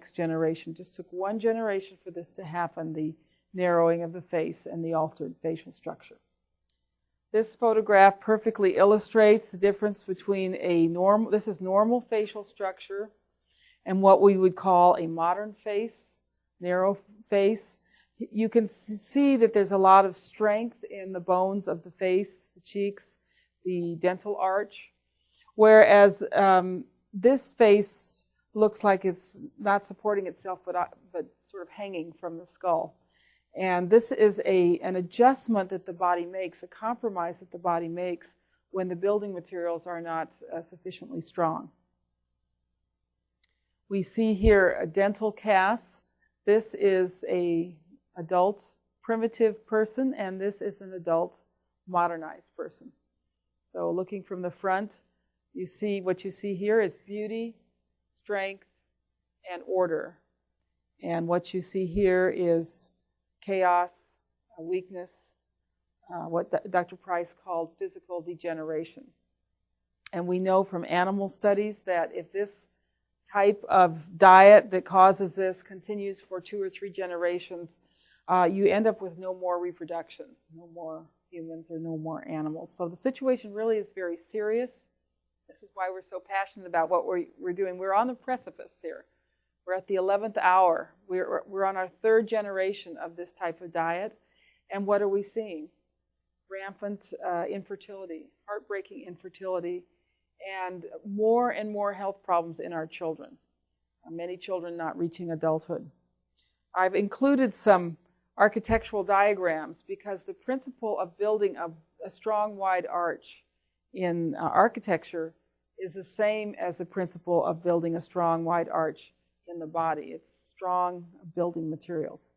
next generation. It just took one generation for this to happen, the narrowing of the face and the altered facial structure. This photograph perfectly illustrates the difference between this is normal facial structure and what we would call a modern face, narrow face. You can see that there's a lot of strength in the bones of the face, the cheeks, the dental arch, whereas this face looks like it's not supporting itself but sort of hanging from the skull. And this is an adjustment that the body makes, a compromise that the body makes when the building materials are not sufficiently strong. We see here a dental cast. This is an adult primitive person, and this is an adult modernized person. So looking from the front, you see what you see here is beauty, strength, and order. And what you see here is chaos, weakness, what Dr. Price called physical degeneration. And we know from animal studies that if this type of diet that causes this continues for 2 or 3 generations, you end up with no more reproduction, no more humans or no more animals. So the situation really is very serious. This is why we're so passionate about what we're doing. We're on the precipice here. We're at the 11th hour. We're on our 3rd generation of this type of diet. And what are we seeing? Rampant infertility, heartbreaking infertility, and more health problems in our children. Many children not reaching adulthood. I've included some architectural diagrams because the principle of building a strong, wide arch in architecture is the same as the principle of building a strong, wide arch in the body. It's strong building materials.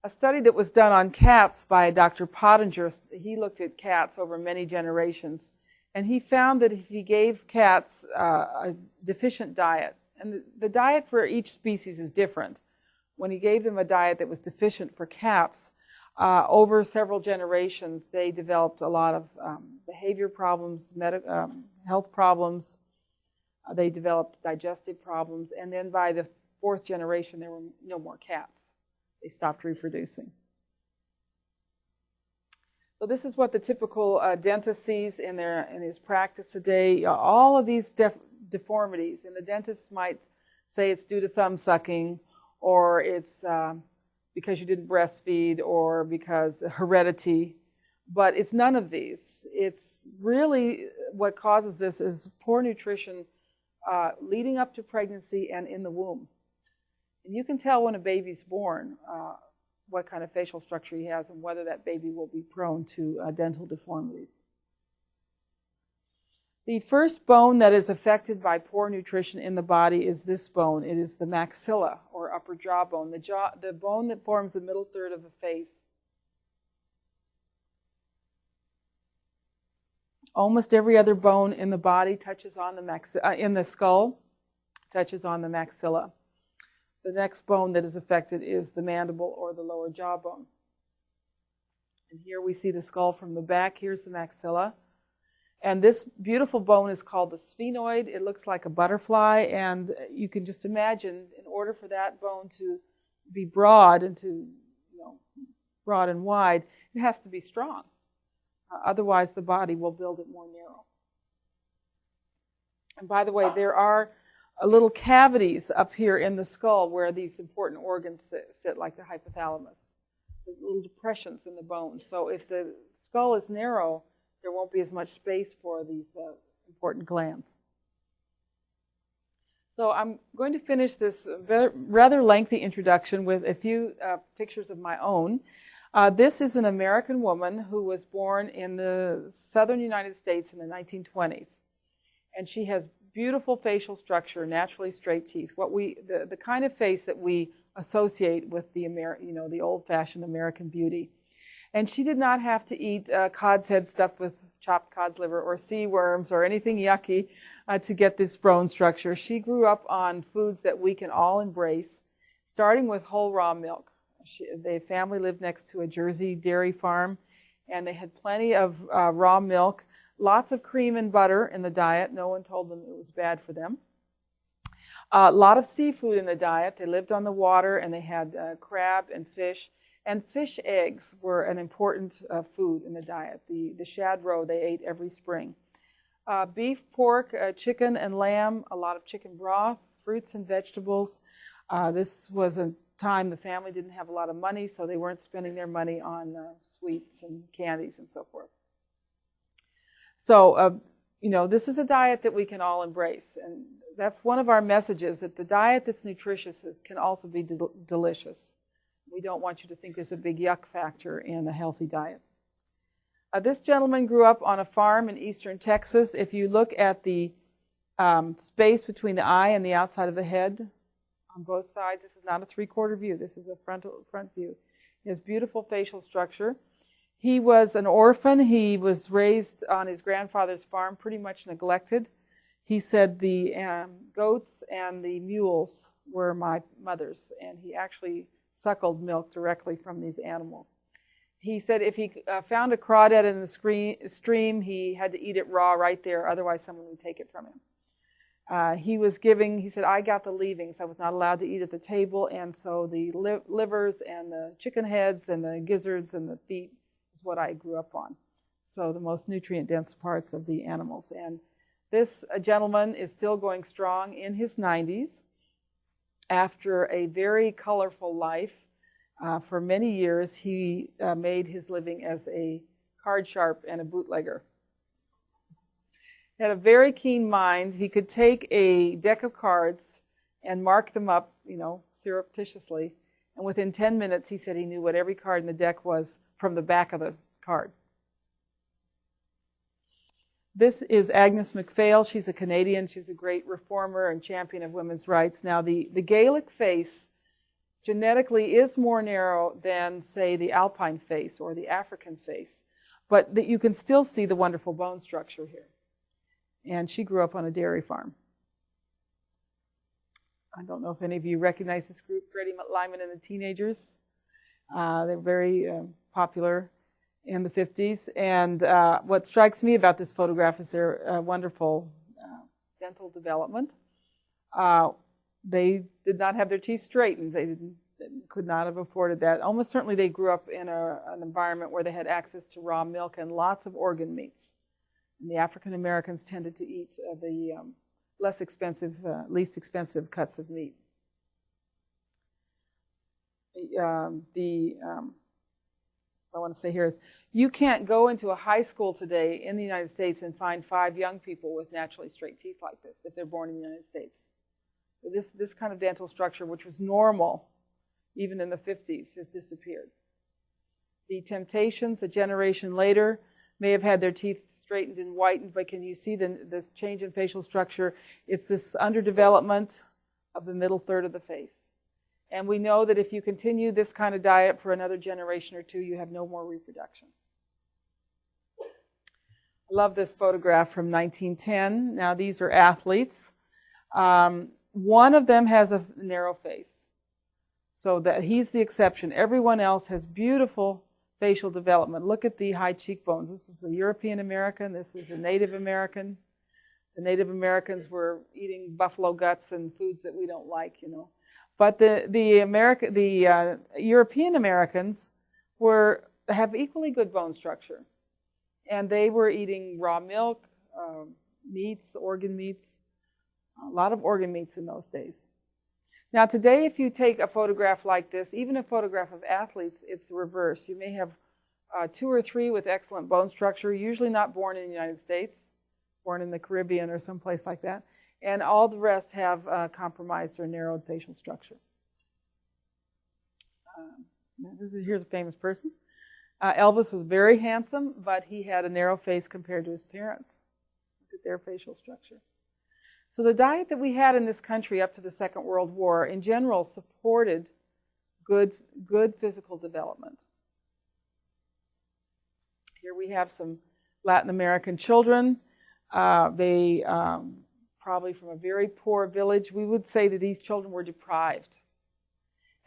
A study that was done on cats by Dr. Pottinger, he looked at cats over many generations, and he found that if he gave cats a deficient diet, and the diet for each species is different, when he gave them a diet that was deficient for cats, over several generations, they developed a lot of behavior problems, health problems. They developed digestive problems, and then by the 4th generation, there were no more cats. They stopped reproducing. So this is what the typical dentist sees in his practice today. All of these deformities, and the dentist might say it's due to thumb sucking, or it's because you didn't breastfeed, or because heredity, but it's none of these. It's really what causes this is poor nutrition leading up to pregnancy and in the womb. And you can tell when a baby's born what kind of facial structure he has and whether that baby will be prone to dental deformities. The first bone that is affected by poor nutrition in the body is this bone. It is the maxilla, or upper jawbone, the bone that forms the middle third of the face. Almost every other bone in the body touches on the in the skull, touches on the maxilla. The next bone that is affected is the mandible, or the lower jawbone. And here we see the skull from the back. Here's the maxilla. And this beautiful bone is called the sphenoid. It looks like a butterfly, and you can just imagine, in order for that bone to be broad and broad and wide, it has to be strong. Otherwise, the body will build it more narrow. And by the way, there are little cavities up here in the skull where these important organs sit, like the hypothalamus. There's little depressions in the bone. So if the skull is narrow, there won't be as much space for these important glands. So I'm going to finish this rather lengthy introduction with a few pictures of my own. This is an American woman who was born in the southern United States in the 1920s. And she has beautiful facial structure, naturally straight teeth, the kind of face that we associate with the old-fashioned American beauty. And she did not have to eat cod's head stuffed with chopped cod's liver or sea worms or anything yucky to get this bone structure. She grew up on foods that we can all embrace, starting with whole raw milk. The family lived next to a Jersey dairy farm, and they had plenty of raw milk, lots of cream and butter in the diet. No one told them it was bad for them. A lot of seafood in the diet. They lived on the water, and they had crab and fish. And fish eggs were an important food in the diet. The shad roe they ate every spring. Beef, pork, chicken, and lamb, a lot of chicken broth, fruits and vegetables. This was a time the family didn't have a lot of money, so they weren't spending their money on sweets and candies and so forth. So, this is a diet that we can all embrace. And that's one of our messages, that the diet that's nutritious can also be delicious. We don't want you to think there's a big yuck factor in a healthy diet. This gentleman grew up on a farm in eastern Texas. If you look at the space between the eye and the outside of the head on both sides, this is not a three-quarter view. This is a front view. He has beautiful facial structure. He was an orphan. He was raised on his grandfather's farm, pretty much neglected. He said the goats and the mules were my mother's, and he actually suckled milk directly from these animals. He said if he found a crawdad in the stream, he had to eat it raw right there, otherwise someone would take it from him. He said, I got the leavings. I was not allowed to eat at the table, and so the livers and the chicken heads and the gizzards and the feet is what I grew up on. So the most nutrient-dense parts of the animals. And this gentleman is still going strong in his 90s after a very colorful life. For many years, he made his living as a card sharp and a bootlegger. He had a very keen mind. He could take a deck of cards and mark them up, surreptitiously. And within 10 minutes, he said he knew what every card in the deck was from the back of the card. This is Agnes MacPhail. She's a Canadian. She's a great reformer and champion of women's rights. Now, the Gaelic face genetically is more narrow than, say, the Alpine face or the African face, but that you can still see the wonderful bone structure here. And she grew up on a dairy farm. I don't know if any of you recognize this group, Freddie Lyman and the Teenagers. They're very popular in the 50s. And what strikes me about this photograph is their wonderful dental development. They did not have their teeth straightened. They could not have afforded that. Almost certainly they grew up in an environment where they had access to raw milk and lots of organ meats. And the African Americans tended to eat the least expensive cuts of meat. What I want to say here is you can't go into a high school today in the United States and find 5 young people with naturally straight teeth like this if they're born in the United States. This kind of dental structure, which was normal even in the 50s, has disappeared. The Temptations, a generation later, may have had their teeth straightened and whitened, but can you see this change in facial structure? It's this underdevelopment of the middle third of the face. And we know that if you continue this kind of diet for another generation or two, you have no more reproduction. I love this photograph from 1910. Now, these are athletes. One of them has a narrow face, so that he's the exception. Everyone else has beautiful facial development. Look at the high cheekbones. This is a European American. This is a Native American. The Native Americans were eating buffalo guts and foods that we don't like, But the European Americans have equally good bone structure, and they were eating raw milk, meats, organ meats. A lot of organ meats in those days. Now today, if you take a photograph like this, even a photograph of athletes, it's the reverse. You may have 2 or 3 with excellent bone structure, usually not born in the United States, born in the Caribbean or someplace like that, and all the rest have compromised or narrowed facial structure. Here's a famous person. Elvis was very handsome, but he had a narrow face compared to his parents. Look at their facial structure. So the diet that we had in this country up to the Second World War, in general, supported good physical development. Here we have some Latin American children. They probably from a very poor village. We would say that these children were deprived.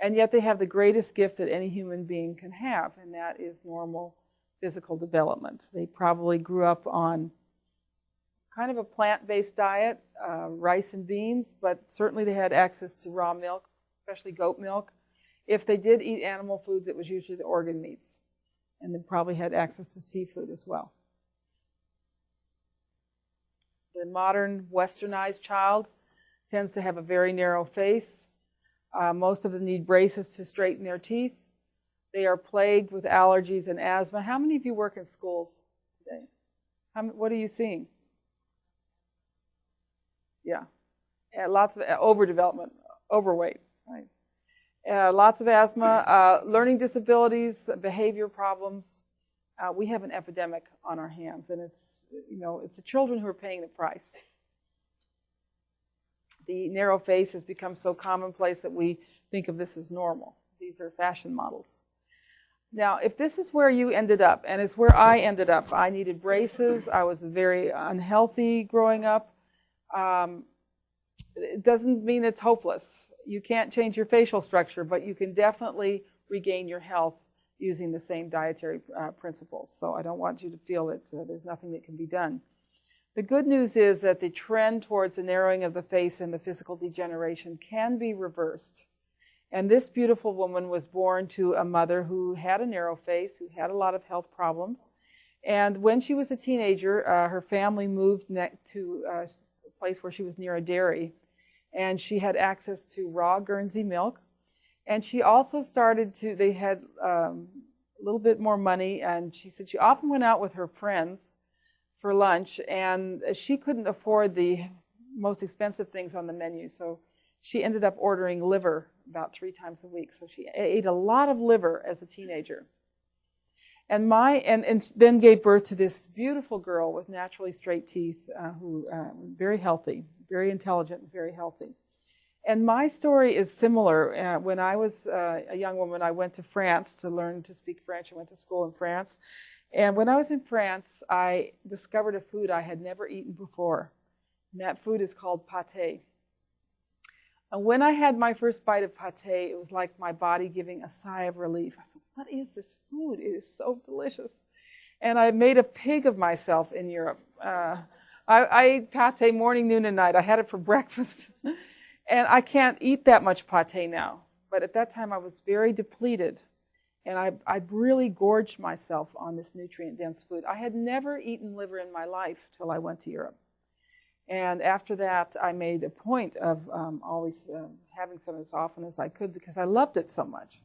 And yet they have the greatest gift that any human being can have, and that is normal physical development. They probably grew up on kind of a plant-based diet, rice and beans, but certainly they had access to raw milk, especially goat milk. If they did eat animal foods, it was usually the organ meats. And they probably had access to seafood as well. The modern westernized child tends to have a very narrow face. Most of them need braces to straighten their teeth. They are plagued with allergies and asthma. How many of you work in schools today? What are you seeing? Yeah. Lots of overdevelopment, overweight, right? Lots of asthma, learning disabilities, behavior problems. We have an epidemic on our hands, and it's the children who are paying the price. The narrow face has become so commonplace that we think of this as normal. These are fashion models. Now, if this is where you ended up, and it's where I ended up, I needed braces, I was very unhealthy growing up, it doesn't mean it's hopeless. You can't change your facial structure, but you can definitely regain your health using the same dietary principles. So I don't want you to feel that there's nothing that can be done. The good news is that the trend towards the narrowing of the face and the physical degeneration can be reversed. And this beautiful woman was born to a mother who had a narrow face, who had a lot of health problems. And when she was a teenager, her family moved to a place where she was near a dairy. And she had access to raw Guernsey milk. And she also they had a little bit more money. And she said she often went out with her friends for lunch. And she couldn't afford the most expensive things on the menu. So she ended up ordering liver about 3 times a week. So she ate a lot of liver as a teenager. And then gave birth to this beautiful girl with naturally straight teeth, who very healthy, very intelligent, very healthy. And my story is similar. When I was a young woman, I went to France to learn to speak French. I went to school in France. And when I was in France, I discovered a food I had never eaten before. And that food is called pâté. And when I had my first bite of pâté, it was like my body giving a sigh of relief. I said, what is this food? It is so delicious. And I made a pig of myself in Europe. I ate pâté morning, noon, and night. I had it for breakfast. And I can't eat that much pâté now. But at that time, I was very depleted. And I really gorged myself on this nutrient-dense food. I had never eaten liver in my life till I went to Europe. And after that, I made a point of always having some as often as I could because I loved it so much.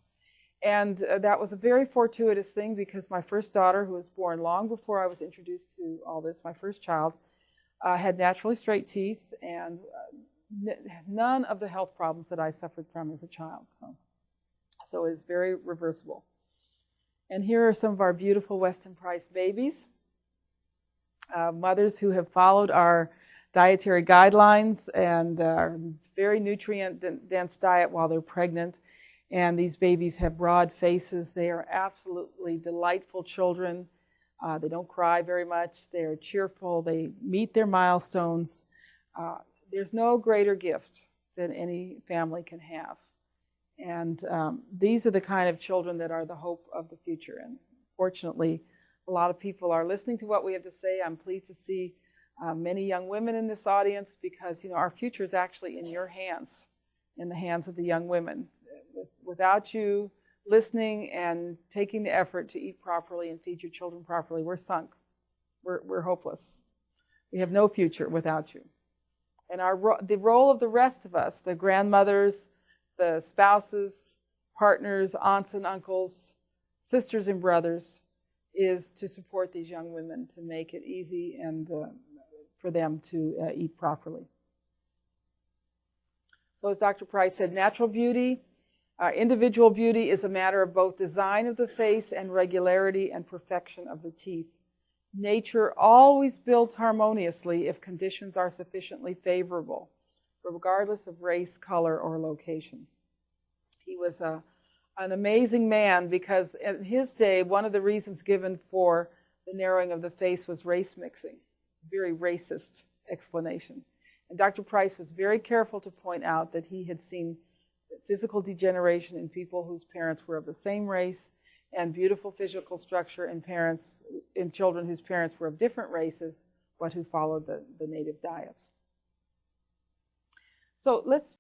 And that was a very fortuitous thing because my first daughter, who was born long before I was introduced to all this, my first child, had naturally straight teeth and none of the health problems that I suffered from as a child. So it's very reversible. And here are some of our beautiful Weston Price babies. Mothers who have followed our dietary guidelines and very nutrient-dense diet while they're pregnant. And these babies have broad faces. They are absolutely delightful children. They don't cry very much. They are cheerful. They meet their milestones. There's no greater gift than any family can have. And these are the kind of children that are the hope of the future. And fortunately, a lot of people are listening to what we have to say. I'm pleased to see many young women in this audience because, our future is actually in your hands, in the hands of the young women. Without you listening and taking the effort to eat properly and feed your children properly, we're sunk. We're hopeless. We have no future without you. And the role of the rest of us, the grandmothers, the spouses, partners, aunts and uncles, sisters and brothers, is to support these young women to make it easy and for them to eat properly. So as Dr. Price said, natural beauty, individual beauty is a matter of both design of the face and regularity and perfection of the teeth. Nature always builds harmoniously if conditions are sufficiently favorable, regardless of race, color, or location. He was an amazing man because in his day, one of the reasons given for the narrowing of the face was race mixing. Very racist explanation. And Dr. Price was very careful to point out that he had seen physical degeneration in people whose parents were of the same race and beautiful physical structure in children whose parents were of different races but who followed the native diets. So let's